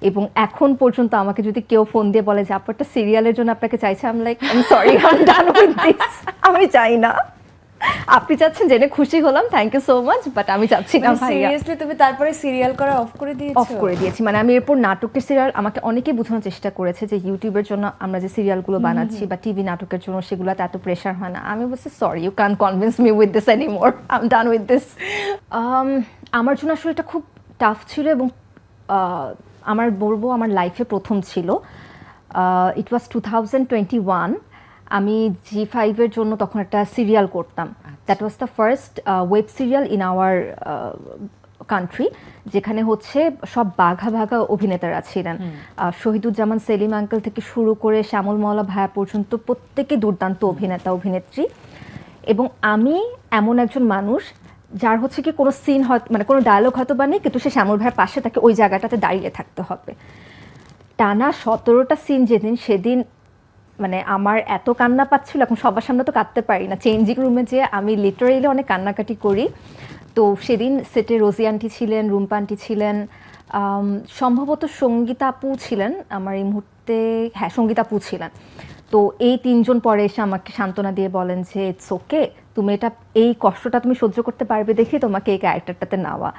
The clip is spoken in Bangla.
এবং এখন পর্যন্ত আমাকে যদি কেউ ফোন দিয়ে বলে যে আপু একটা সিরিয়ালের জন্য আপনাকে চাইছে, আমি like I am sorry, I am done with this, আমি চাই না। আপনি চাচ্ছেন জেনে খুশি হলাম, thank you so much, but আমি চাচ্ছি না ভাইয়া। সিরিয়াসলি তুমি তারপরে সিরিয়াল করা অফ করে দিয়েছো? অফ করে দিয়েছি, মানে আমি এরপর নাটকের সিরিয়াল, আমাকে অনেকেই বোঝানোর চেষ্টা করেছে যে ইউটিউবের জন্য আমরা যে সিরিয়ালগুলো বানাচ্ছি বা টিভি নাটকের জন্য সেগুলোতে এত প্রেশার হয় না। আমি বলছি sorry, you can convince me with this anymore, I am done with this. আমার জন্য আসলে এটা খুব টাফ ছিল এবং আমার বলবো আমার লাইফে প্রথম ছিল। ইট ওয়াজ 2021। আমি জি5-এর জন্য তখন একটা সিরিয়াল করতাম। That was the first web serial in our country, যেখানে হচ্ছে সব বাঘা বাঘা অভিনেতারা ছিলেন। শহীদুজ্জামান সেলিম আঙ্কেল থেকে শুরু করে শ্যামল মওলা ভাইয়া পর্যন্ত প্রত্যেকে দুর্দান্ত অভিনেতা অভিনেত্রী। এবং আমি এমন একজন মানুষ যার হচ্ছে কি কোনো সিন হয়, মানে কোনো ডায়লগ হয়তো বা নেই, কিন্তু সে শ্যামল ভাইয়ের পাশে তাকে ওই জায়গাটাতে দাঁড়িয়ে থাকতে হবে। টানা 17টা সিন যেদিন, সেদিন মানে আমার এত কান্না পাচ্ছিল, এখন সবার সামনে তো কাঁদতে পারি না, চেঞ্জিং রুমে যেয়ে আমি লিটারেলি অনেক কান্নাকাটি করি। তো সেদিন সেটে রোজি আন্টি ছিলেন, রুম্পা আন্টি ছিলেন, সম্ভবত সঙ্গীতা আপু ছিলেন আমার এই মুহূর্তে, হ্যাঁ সঙ্গীতা আপু ছিলেন। তো এই তিনজন পরে এসে আমাকে সান্ত্বনা দিয়ে বলেন যে ইটস ওকে, তুমি এটা, এই কষ্টটা তুমি সহ্য করতে পারবে দেখে তোমাকে এই ক্যারেক্টারটাতে নেওয়া।